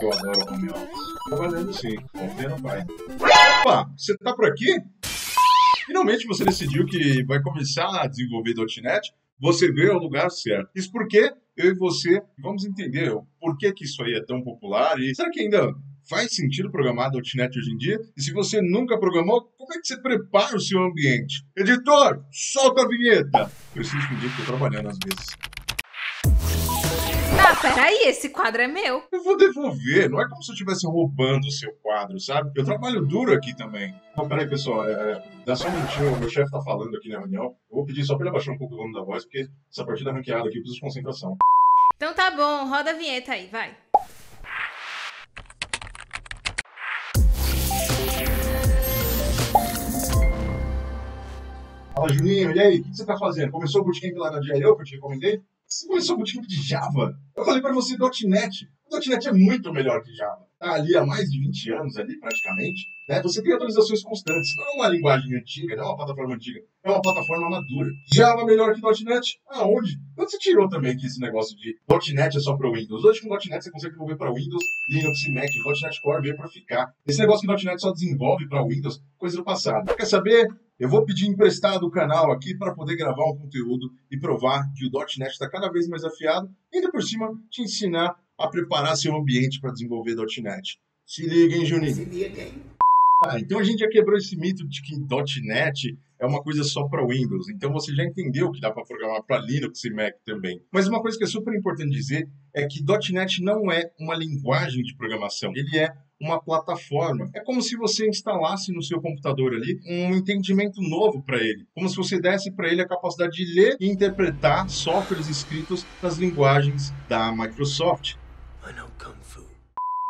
eu adoro home office. Trabalhando sim, confia no pai. Opa, você tá por aqui? Finalmente você decidiu que vai começar a desenvolver .NET? Você veio ao lugar certo. Isso porque eu e você vamos entender o porquê que isso aí é tão popular e será que ainda faz sentido programar .NET hoje em dia? E se você nunca programou, como é que você prepara o seu ambiente? Editor, solta a vinheta! Preciso fingir que estou trabalhando às vezes. Ah, peraí, esse quadro é meu. Eu vou devolver, não é como se eu estivesse roubando o seu quadro, sabe? Eu trabalho duro aqui também. Não, peraí, pessoal, dá só um minutinho, o meu chefe tá falando aqui na reunião. Eu vou pedir só pra ele abaixar um pouco o volume da voz, porque essa partida ranqueada aqui eu preciso de concentração. Então tá bom, roda a vinheta aí, vai. Fala, Juninho, e aí, o que você tá fazendo? Começou o bootcamp lá na DIO que eu te recomendei? Você começou o bootcamp de Java? Eu falei pra você .NET. O .NET é muito melhor que Java. Tá ali há mais de 20 anos, ali praticamente. Né? Você tem atualizações constantes. Não é uma linguagem antiga, não é uma plataforma antiga. É uma plataforma madura. Java melhor que .NET? Aonde? Quando você tirou também que esse negócio de .NET é só para Windows? Hoje com .NET você consegue desenvolver para Windows, Linux e Mac. O .NET Core veio para ficar. Esse negócio que o .NET só desenvolve para Windows, coisa do passado. Quer saber? Eu vou pedir emprestado o canal aqui para poder gravar um conteúdo e provar que o .NET está cada vez mais afiado e ainda por cima te ensinar a preparar seu ambiente para desenvolver .NET. Se liga, hein, Juninho? Se liga, hein? Tá, então a gente já quebrou esse mito de que .NET é uma coisa só para Windows. Então você já entendeu que dá para programar para Linux e Mac também. Mas uma coisa que é super importante dizer é que .NET não é uma linguagem de programação. Ele é uma plataforma. É como se você instalasse no seu computador ali um entendimento novo para ele. Como se você desse para ele a capacidade de ler e interpretar softwares escritos nas linguagens da Microsoft.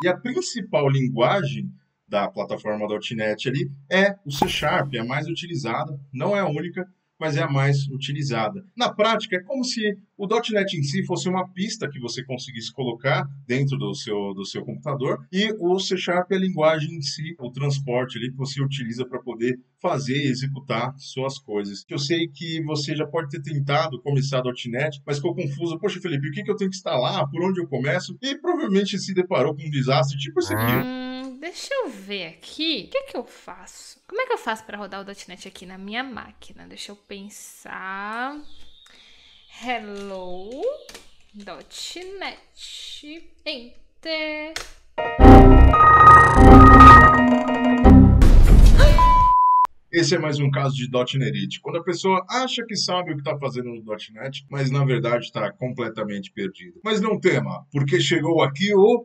E a principal linguagem da plataforma .NET ali é o C#, é a mais utilizada, não é a única, mas é a mais utilizada. Na prática, é como se o .NET em si fosse uma pista que você conseguisse colocar dentro do seu computador e o C# é a linguagem em si, o transporte ali que você utiliza para poder fazer e executar suas coisas. Eu sei que você já pode ter tentado começar .NET, mas ficou confuso. Poxa, Felipe, o que eu tenho que instalar? Por onde eu começo? E provavelmente se deparou com um desastre tipo esse aqui. Deixa eu ver aqui. O que eu faço? Como é que eu faço para rodar o .NET aqui na minha máquina? Deixa eu pensar. Hello, .NET. Enter. Esse é mais um caso de .NET, quando a pessoa acha que sabe o que está fazendo no .NET, mas na verdade está completamente perdido. Mas não tema, porque chegou aqui o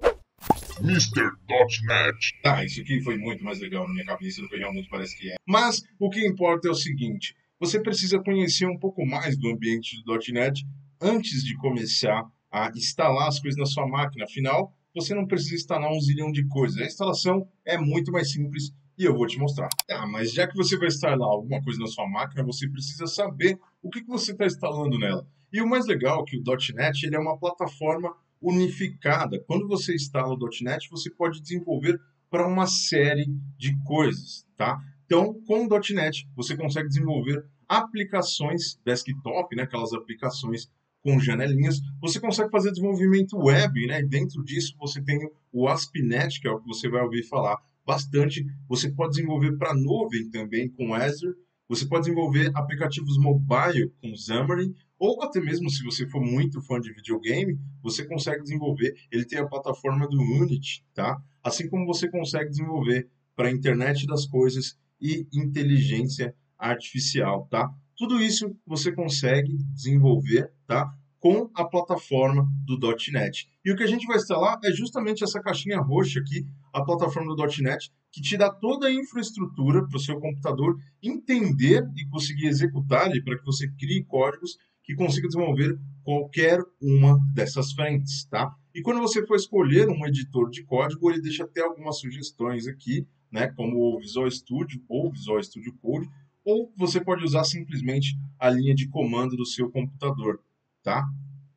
Mr.NET. Tá, isso aqui foi muito mais legal na minha cabeça do que realmente parece que é. Mas o que importa é o seguinte, você precisa conhecer um pouco mais do ambiente do .NET antes de começar a instalar as coisas na sua máquina. Afinal, você não precisa instalar um zilhão de coisas. A instalação é muito mais simples e eu vou te mostrar. Tá, mas já que você vai instalar alguma coisa na sua máquina, você precisa saber o que você está instalando nela. E o mais legal é que o .NET ele é uma plataforma unificada. Quando você instala o .NET, você pode desenvolver para uma série de coisas, tá? Então, com o .NET, você consegue desenvolver aplicações desktop, né? Aquelas aplicações com janelinhas. Você consegue fazer desenvolvimento web, né? E dentro disso, você tem o ASP.NET, que é o que você vai ouvir falar bastante. Você pode desenvolver para nuvem também com Azure. Você pode desenvolver aplicativos mobile com Xamarin, ou até mesmo se você for muito fã de videogame, você consegue desenvolver. Ele tem a plataforma do Unity, tá? Assim como você consegue desenvolver para a internet das coisas e inteligência artificial, tá? Tudo isso você consegue desenvolver, tá? Com a plataforma do .NET. E o que a gente vai instalar é justamente essa caixinha roxa aqui, a plataforma do .NET, que te dá toda a infraestrutura para o seu computador entender e conseguir executar ali para que você crie códigos que consiga desenvolver qualquer uma dessas frentes, tá? E quando você for escolher um editor de código, ele deixa até algumas sugestões aqui, né? Como o Visual Studio ou Visual Studio Code, ou você pode usar simplesmente a linha de comando do seu computador, tá?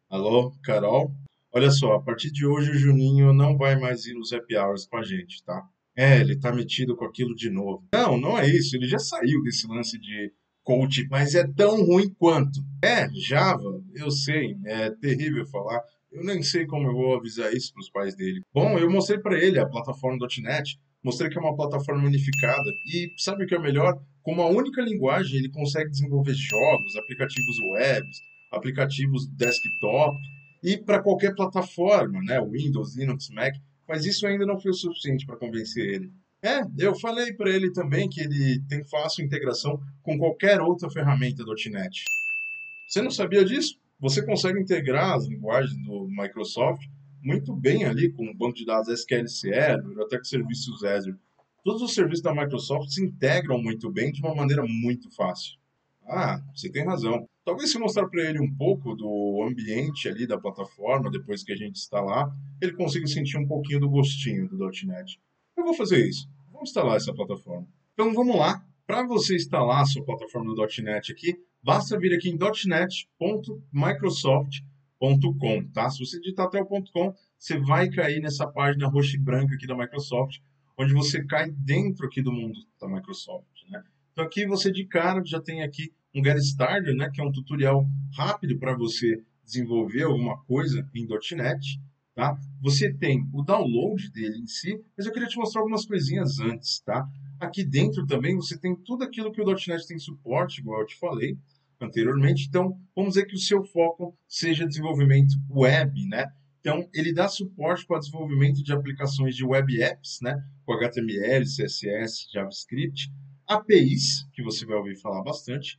Alô, Carol? Olha só, a partir de hoje o Juninho não vai mais ir nos happy hours com a gente, tá? Ele tá metido com aquilo de novo. Não, não é isso, ele já saiu desse lance de coach, mas é tão ruim quanto. Java, eu sei, é terrível falar. Eu nem sei como eu vou avisar isso para os pais dele. Bom, eu mostrei para ele a plataforma .NET, mostrei que é uma plataforma unificada e sabe o que é melhor? Com uma única linguagem ele consegue desenvolver jogos, aplicativos web, aplicativos desktop e para qualquer plataforma, né? Windows, Linux, Mac. Mas isso ainda não foi o suficiente para convencer ele. Eu falei para ele também que ele tem fácil integração com qualquer outra ferramenta .NET. Você não sabia disso? Você consegue integrar as linguagens do Microsoft muito bem ali com o banco de dados SQL Server, até com serviços Azure. Todos os serviços da Microsoft se integram muito bem de uma maneira muito fácil. Ah, você tem razão. Talvez se mostrar para ele um pouco do ambiente ali da plataforma, depois que a gente instalar, ele consiga sentir um pouquinho do gostinho do .NET. Eu vou fazer isso. Vamos instalar essa plataforma. Então vamos lá. Para você instalar a sua plataforma do .NET aqui, basta vir aqui em .net.microsoft.com, tá? Se você digitar até o .com, você vai cair nessa página roxa e branca aqui da Microsoft, onde você cai dentro aqui do mundo da Microsoft, né? Então aqui você de cara já tem aqui um Get Started, né, que é um tutorial rápido para você desenvolver alguma coisa em .NET, tá? Você tem o download dele em si, mas eu queria te mostrar algumas coisinhas antes, tá? Aqui dentro também você tem tudo aquilo que o .NET tem suporte, igual eu te falei anteriormente. Então, vamos dizer que o seu foco seja desenvolvimento web, né? Então, ele dá suporte para desenvolvimento de aplicações de web apps, né? Com HTML, CSS, JavaScript, APIs, que você vai ouvir falar bastante,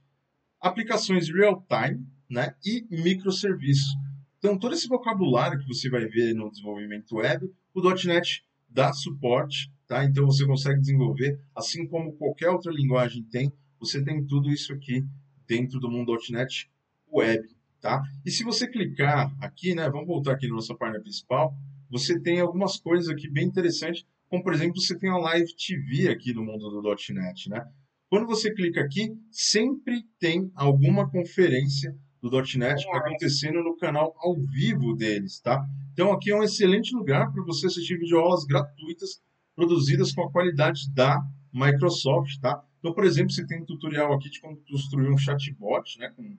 aplicações real-time, né? E microserviços. Então, todo esse vocabulário que você vai ver no desenvolvimento web, o .NET dá suporte, tá? Então, você consegue desenvolver, assim como qualquer outra linguagem tem, você tem tudo isso aqui dentro do mundo .NET Web, tá? E se você clicar aqui, né? Vamos voltar aqui na nossa página principal, você tem algumas coisas aqui bem interessantes, como, por exemplo, você tem a Live TV aqui no mundo do .NET, né? Quando você clica aqui, sempre tem alguma conferência do .NET acontecendo no canal ao vivo deles, tá? Então aqui é um excelente lugar para você assistir videoaulas gratuitas produzidas com a qualidade da Microsoft, tá? Então, por exemplo, você tem um tutorial aqui de como construir um chatbot, né, com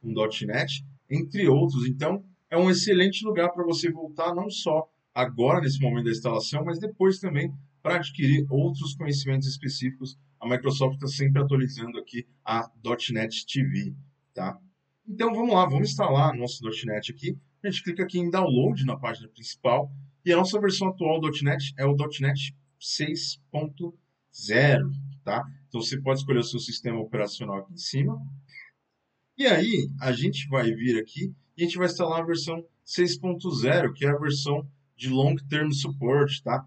.NET, entre outros. Então, é um excelente lugar para você voltar não só agora nesse momento da instalação, mas depois também para adquirir outros conhecimentos específicos. A Microsoft está sempre atualizando aqui a .NET TV, tá? Então vamos lá, vamos instalar nosso .NET aqui. A gente clica aqui em Download na página principal e a nossa versão atual do .NET é o .NET 6.0, tá? Então você pode escolher o seu sistema operacional aqui em cima. E aí a gente vai vir aqui e a gente vai instalar a versão 6.0, que é a versão de Long Term Support, tá?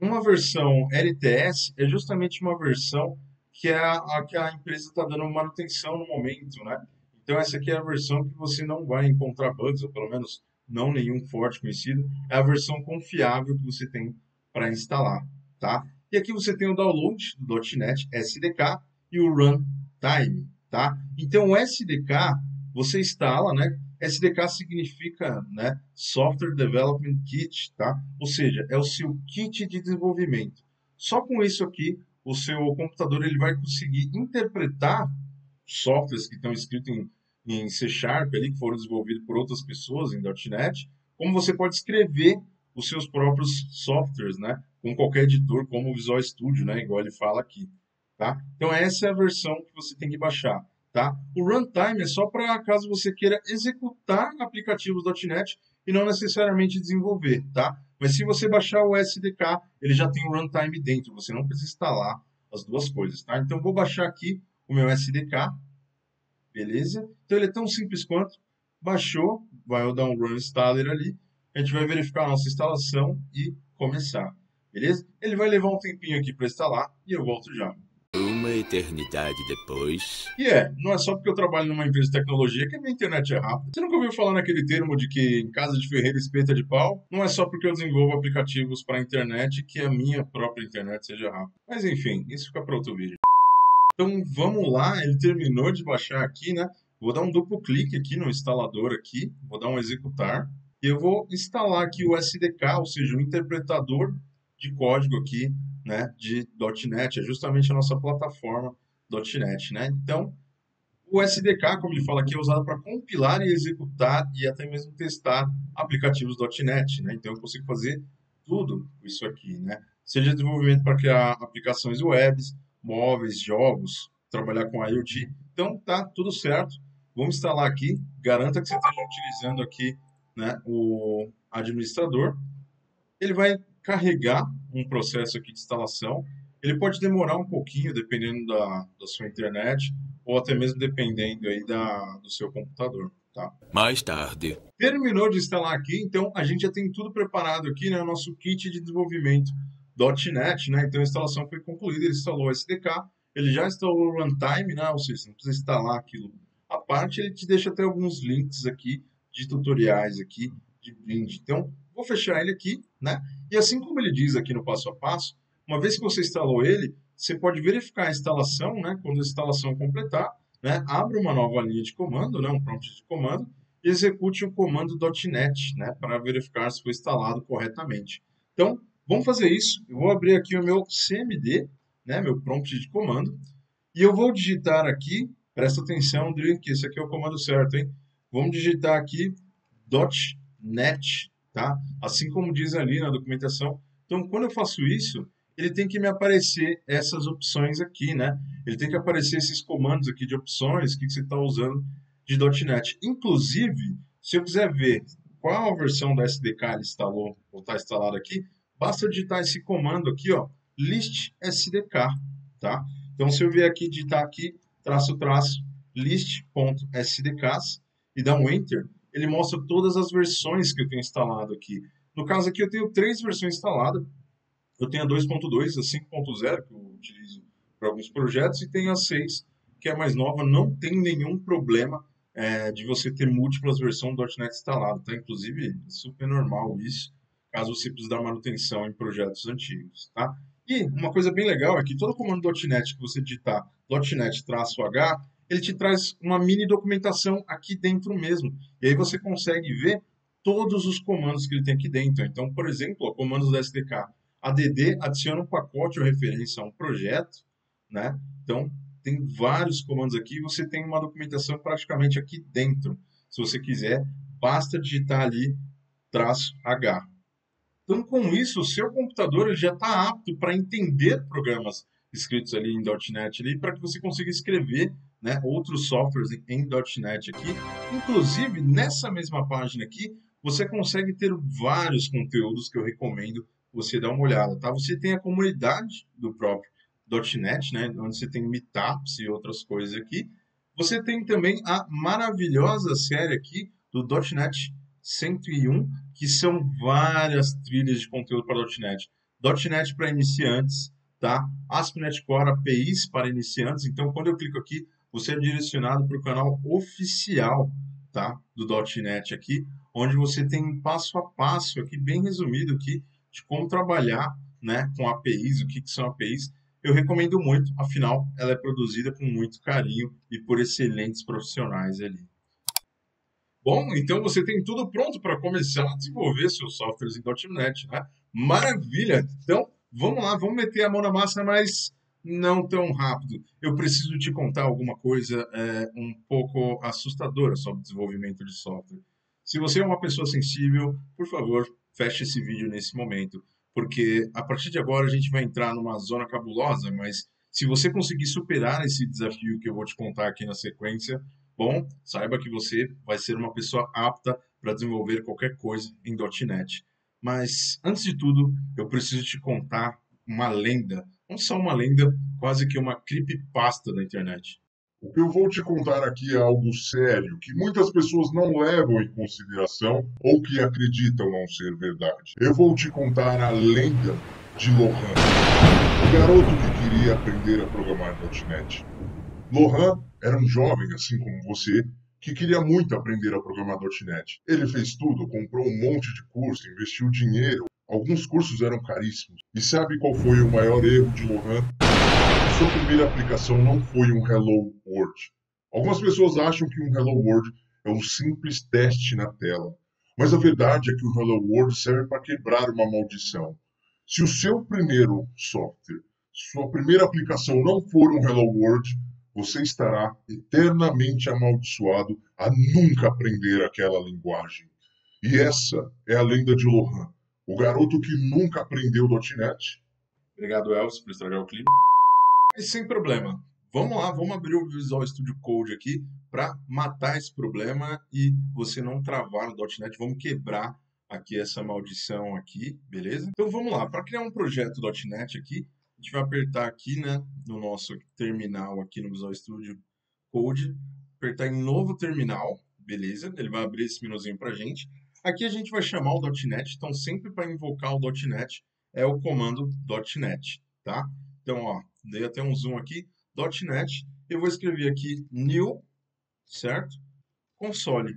Uma versão LTS é justamente uma versão que é a que a empresa está dando manutenção no momento, né? Então essa aqui é a versão que você não vai encontrar bugs, ou pelo menos não nenhum forte conhecido. É a versão confiável que você tem para instalar, tá? E aqui você tem o download do .NET SDK e o runtime, tá? Então o SDK você instala, né? SDK significa, né, Software Development Kit, tá? Ou seja, é o seu kit de desenvolvimento. Só com isso aqui, o seu computador ele vai conseguir interpretar softwares que estão escritos em C Sharp, ali, que foram desenvolvidos por outras pessoas em .NET, como você pode escrever os seus próprios softwares, né? Com qualquer editor, como o Visual Studio, né? Igual ele fala aqui, tá? Então essa é a versão que você tem que baixar. Tá? O runtime é só para caso você queira executar aplicativos .NET e não necessariamente desenvolver, tá? Mas se você baixar o SDK, ele já tem o runtime dentro, você não precisa instalar as duas coisas, tá? Então vou baixar aqui o meu SDK, beleza? Então ele é tão simples quanto baixou, vai dar um run installer ali, a gente vai verificar a nossa instalação e começar, beleza? Ele vai levar um tempinho aqui para instalar e eu volto já. Uma eternidade depois. Não é só porque eu trabalho numa empresa de tecnologia que a minha internet é rápida. Você nunca ouviu falar naquele termo de que em casa de ferreiro espeta de pau? Não é só porque eu desenvolvo aplicativos para a internet que a minha própria internet seja rápida. Mas enfim, isso fica para outro vídeo. Então vamos lá, ele terminou de baixar aqui, né? Vou dar um duplo clique aqui no instalador aqui, vou dar um executar e eu vou instalar aqui o SDK, ou seja, o interpretador de código aqui, né, de .NET, é justamente a nossa plataforma .NET, né? Então, O SDK, como ele fala aqui, é usado para compilar e executar e até mesmo testar aplicativos .NET, né? Então eu consigo fazer tudo isso aqui, né? Seja desenvolvimento para criar aplicações webs, móveis, jogos, trabalhar com IoT. Então tá tudo certo. Vamos instalar aqui. Garanta que você esteja utilizando aqui, né, o administrador. Ele vai carregar um processo aqui de instalação. Ele pode demorar um pouquinho, dependendo da sua internet, ou até mesmo dependendo aí do seu computador, tá? Mais tarde. Terminou de instalar aqui, então a gente já tem tudo preparado aqui, né? O nosso kit de desenvolvimento .NET, né? Então a instalação foi concluída, ele instalou o SDK, ele já instalou o runtime, né? Ou seja, você não precisa instalar aquilo à parte, ele te deixa até alguns links aqui de tutoriais aqui de brinde. Então, vou fechar ele aqui, né? E assim como ele diz aqui no passo a passo, uma vez que você instalou ele, você pode verificar a instalação, né? Quando a instalação completar, né? Abra uma nova linha de comando, né? Um prompt de comando, e execute o comando .NET, né, para verificar se foi instalado corretamente. Então, vamos fazer isso. Eu vou abrir aqui o meu CMD, né, meu prompt de comando, e eu vou digitar aqui, presta atenção, Dream, que esse aqui é o comando certo, hein? Vamos digitar aqui .NET, tá? Assim como diz ali na documentação. Então, quando eu faço isso, ele tem que me aparecer essas opções aqui, né? Ele tem que aparecer esses comandos aqui de opções, o que você está usando de .NET. Inclusive, se eu quiser ver qual a versão da SDK ele instalou ou está instalado aqui, basta digitar esse comando aqui, ó, list SDK, tá? Então, se eu vier aqui, digitar aqui, list.sdks e dar um Enter, ele mostra todas as versões que eu tenho instalado aqui. No caso aqui, eu tenho 3 versões instaladas. Eu tenho a 2.2, a 5.0, que eu utilizo para alguns projetos, e tenho a 6, que é mais nova. Não tem nenhum problema de você ter múltiplas versões do .NET instalado, tá? Inclusive, é super normal isso, caso você precise dar manutenção em projetos antigos, tá? E uma coisa bem legal é que todo comando .NET que você digitar .NET-H, ele te traz uma mini documentação aqui dentro mesmo. E aí você consegue ver todos os comandos que ele tem aqui dentro. Então, por exemplo, ó, comandos da SDK. ADD adiciona um pacote ou referência a um projeto, né? Então, tem vários comandos aqui. Você tem uma documentação praticamente aqui dentro. Se você quiser, basta digitar ali -H. Então, com isso, o seu computador ele já está apto para entender programas escritos ali em .NET ali, para que você consiga escrever, né, outros softwares em .NET aqui. Inclusive, nessa mesma página aqui, você consegue ter vários conteúdos que eu recomendo você dar uma olhada, tá? Você tem a comunidade do próprio .NET, né, onde você tem meetups e outras coisas aqui. Você tem também a maravilhosa série aqui do .NET 101, que são várias trilhas de conteúdo para .NET. .NET para iniciantes, tá? ASP.NET Core APIs para iniciantes. Então, quando eu clico aqui, você é direcionado para o canal oficial, tá? Do .NET aqui, onde você tem um passo a passo aqui, bem resumido aqui, de como trabalhar, né, com APIs, o que são APIs. Eu recomendo muito, afinal, ela é produzida com muito carinho e por excelentes profissionais ali. Bom, então você tem tudo pronto para começar a desenvolver seus softwares em .NET, né? Maravilha! Então, vamos lá, vamos meter a mão na massa, mas não tão rápido. Eu preciso te contar alguma coisa um pouco assustadora sobre desenvolvimento de software. Se você é uma pessoa sensível, por favor, feche esse vídeo nesse momento, porque a partir de agora a gente vai entrar numa zona cabulosa, mas se você conseguir superar esse desafio que eu vou te contar aqui na sequência, bom, saiba que você vai ser uma pessoa apta para desenvolver qualquer coisa em .NET. Mas, antes de tudo, eu preciso te contar uma lenda, não só uma lenda, quase que uma creepypasta da internet. O que eu vou te contar aqui é algo sério, que muitas pessoas não levam em consideração ou que acreditam não ser verdade. Eu vou te contar a lenda de Lohan, o garoto que queria aprender a programar .NET. Lohan era um jovem, assim como você, que queria muito aprender a programar .NET. Ele fez tudo, comprou um monte de curso, investiu dinheiro. Alguns cursos eram caríssimos. E sabe qual foi o maior erro de Lohan? Sua primeira aplicação não foi um Hello World. Algumas pessoas acham que um Hello World é um simples teste na tela. Mas a verdade é que o Hello World serve para quebrar uma maldição. Se o seu primeiro software, sua primeira aplicação não for um Hello World, você estará eternamente amaldiçoado a nunca aprender aquela linguagem. E essa é a lenda de Lohan, o garoto que nunca aprendeu .NET. Obrigado, Elcio, por estragar o clima. Mas sem problema. Vamos lá, vamos abrir o Visual Studio Code aqui para matar esse problema e você não travar no .NET. Vamos quebrar aqui essa maldição aqui, beleza? Então vamos lá, para criar um projeto .NET aqui, a gente vai apertar aqui, né, no nosso terminal aqui no Visual Studio Code, apertar em novo terminal, beleza? Ele vai abrir esse menuzinho para a gente. Aqui a gente vai chamar o .NET, então sempre para invocar o .NET é o comando .NET, tá? Então, ó, dei até um zoom aqui, .NET, eu vou escrever aqui new, certo? Console.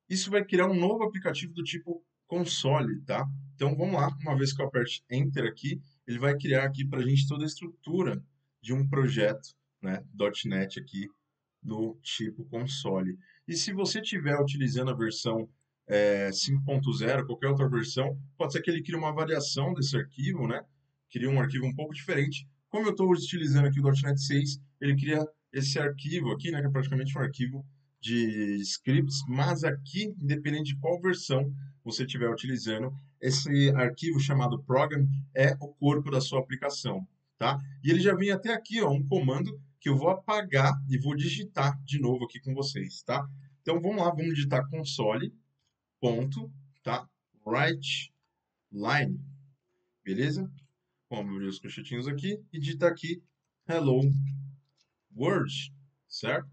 Isso vai criar um novo aplicativo do tipo console, tá? Então, vamos lá, uma vez que eu aperte Enter aqui, ele vai criar aqui para a gente toda a estrutura de um projeto, né, .NET aqui do tipo console. E se você estiver utilizando a versão 5.0, qualquer outra versão, pode ser que ele crie uma variação desse arquivo, né? Cria um arquivo um pouco diferente. Como eu estou utilizando aqui o .NET 6, ele cria esse arquivo aqui, né? Que é praticamente um arquivo de scripts, mas aqui, independente de qual versão você estiver utilizando, esse arquivo chamado program é o corpo da sua aplicação, tá? E ele já vem até aqui, ó, um comando que eu vou apagar e vou digitar de novo aqui com vocês, tá? Então vamos lá, vamos digitar console, ponto, tá? Write line, beleza? Vamos abrir os colchetinhos aqui e digitar aqui hello world, certo?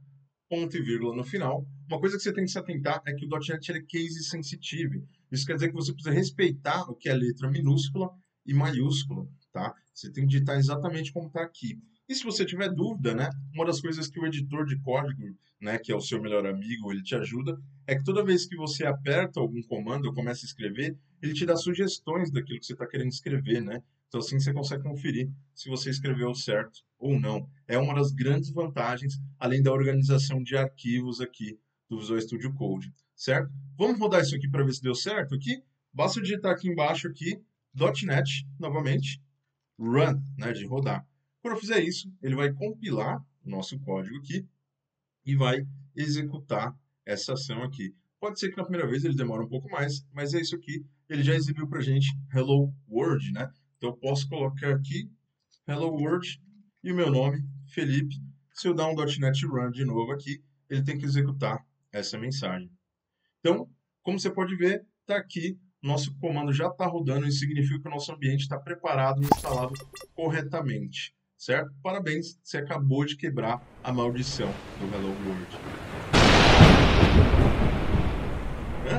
Ponto e vírgula no final. Uma coisa que você tem que se atentar é que o .NET é case sensitive. Isso quer dizer que você precisa respeitar o que é letra minúscula e maiúscula, tá? Você tem que digitar exatamente como está aqui. E se você tiver dúvida, né, uma das coisas que o editor de código, né, que é o seu melhor amigo, ele te ajuda, é que toda vez que você aperta algum comando ou começa a escrever, ele te dá sugestões daquilo que você está querendo escrever, né? Então assim você consegue conferir se você escreveu certo ou não. É uma das grandes vantagens, além da organização de arquivos aqui do Visual Studio Code, certo? Vamos rodar isso aqui para ver se deu certo aqui? Basta digitar aqui embaixo aqui, .NET, novamente, run, né, de rodar. Quando eu fizer isso, ele vai compilar o nosso código aqui e vai executar essa ação aqui. Pode ser que na primeira vez ele demore um pouco mais, mas é isso aqui. Ele já exibiu para a gente Hello World, né? Então eu posso colocar aqui Hello World e o meu nome, Felipe. Se eu dar um .NET Run de novo aqui, ele tem que executar essa mensagem. Então, como você pode ver, está aqui, nosso comando já está rodando, isso significa que o nosso ambiente está preparado e instalado corretamente, certo? Parabéns, você acabou de quebrar a maldição do Hello World.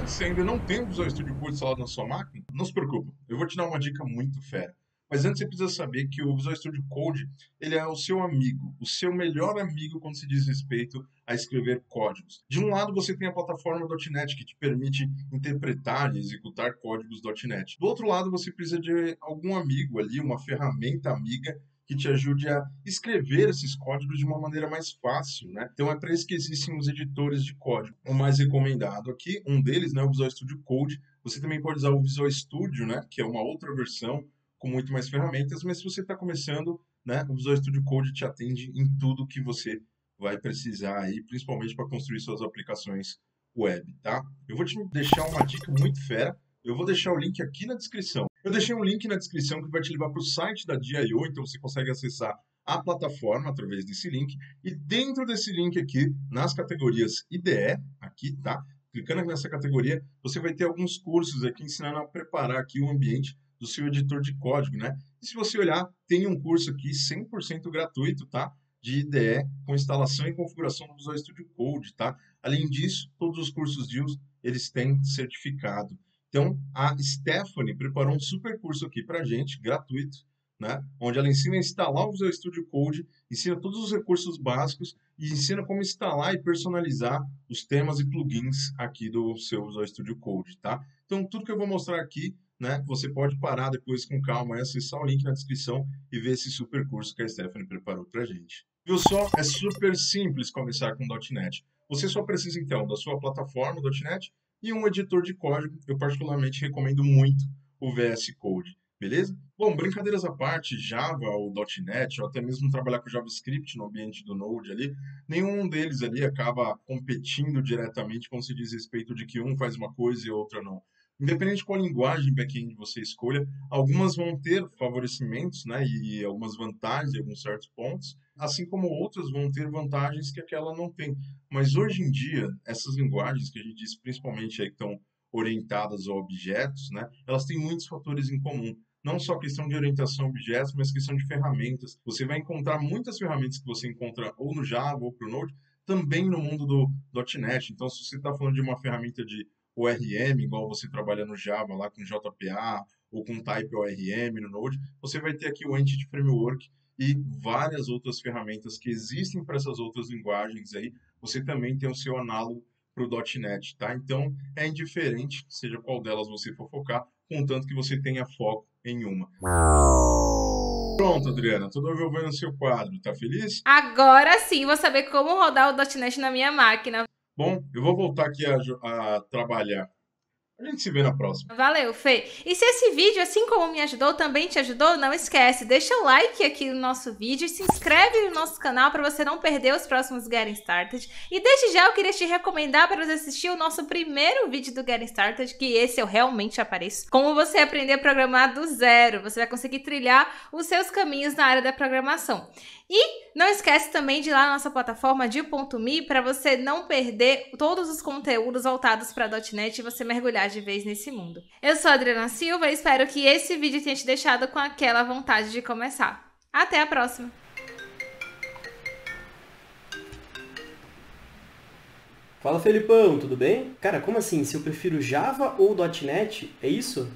Se ainda não tem o Visual Studio Code instalado na sua máquina, não se preocupe, eu vou te dar uma dica muito fera. Mas antes você precisa saber que o Visual Studio Code, ele é o seu amigo, o seu melhor amigo quando se diz respeito a escrever códigos. De um lado você tem a plataforma .NET que te permite interpretar e executar códigos .NET. Do outro lado você precisa de algum amigo ali, uma ferramenta amiga que te ajude a escrever esses códigos de uma maneira mais fácil, né? Então é para isso que existem os editores de código. O mais recomendado aqui, um deles, né, o Visual Studio Code. Você também pode usar o Visual Studio, né, que é uma outra versão com muito mais ferramentas, mas se você está começando, né, o Visual Studio Code te atende em tudo que você vai precisar aí, principalmente para construir suas aplicações web, tá? Eu vou te deixar uma dica muito fera, eu vou deixar o link aqui na descrição. Eu deixei um link na descrição que vai te levar para o site da DIO, então você consegue acessar a plataforma através desse link, e dentro desse link aqui, nas categorias IDE, aqui, tá? Clicando nessa categoria, você vai ter alguns cursos aqui ensinando a preparar aqui o ambiente do seu editor de código, né? E se você olhar, tem um curso aqui 100% gratuito, tá? De IDE com instalação e configuração do Visual Studio Code, tá? Além disso, todos os cursos DIOs, eles têm certificado. Então, a Stephanie preparou um super curso aqui pra gente, gratuito, né? Onde ela ensina a instalar o Visual Studio Code, ensina todos os recursos básicos e ensina como instalar e personalizar os temas e plugins aqui do seu Visual Studio Code, tá? Então, tudo que eu vou mostrar aqui, né, você pode parar depois com calma e acessar o link na descrição e ver esse super curso que a Stephanie preparou pra gente. Viu só? É super simples começar com .NET. Você só precisa, então, da sua plataforma .NET e um editor de código. Eu particularmente recomendo muito o VS Code. beleza? Bom, brincadeiras à parte, Java ou .NET, ou até mesmo trabalhar com JavaScript no ambiente do Node ali, nenhum deles ali acaba competindo diretamente quando se diz respeito de que um faz uma coisa e outra não. Independente de qual linguagem back-end você escolha, algumas vão ter favorecimentos, né, e algumas vantagens em alguns certos pontos, assim como outras vão ter vantagens que aquela não tem. Mas hoje em dia, essas linguagens que a gente diz, principalmente aí que estão orientadas a objetos, né, elas têm muitos fatores em comum. Não só questão de orientação a objetos, mas questão de ferramentas. Você vai encontrar muitas ferramentas que você encontra ou no Java ou para o Node, também no mundo do .NET. Então, se você está falando de uma ferramenta de ORM, igual você trabalha no Java lá com JPA ou com Type ORM no Node, você vai ter aqui o Entity Framework e várias outras ferramentas que existem para essas outras linguagens aí. Você também tem o seu análogo para o .NET, tá? Então, é indiferente, seja qual delas você for focar, contanto que você tenha foco em uma. Pronto, Adriana, tudo resolvendo no seu quadro, tá feliz? Agora sim, vou saber como rodar o .NET na minha máquina. Bom, eu vou voltar aqui a trabalhar. A gente se vê na próxima. Valeu, Fê. E se esse vídeo, assim como me ajudou, também te ajudou, não esquece, deixa o like aqui no nosso vídeo e se inscreve no nosso canal para você não perder os próximos Getting Started. E desde já eu queria te recomendar para você assistir o nosso primeiro vídeo do Getting Started, que esse eu realmente apareço. Como você aprender a programar do zero. Você vai conseguir trilhar os seus caminhos na área da programação. E não esquece também de ir lá na nossa plataforma Dio.me para você não perder todos os conteúdos voltados para .NET e você mergulhar de vez nesse mundo. Eu sou a Adriana Silva e espero que esse vídeo tenha te deixado com aquela vontade de começar. Até a próxima! Fala, Felipão, tudo bem? Cara, como assim? Se eu prefiro Java ou .NET, é isso?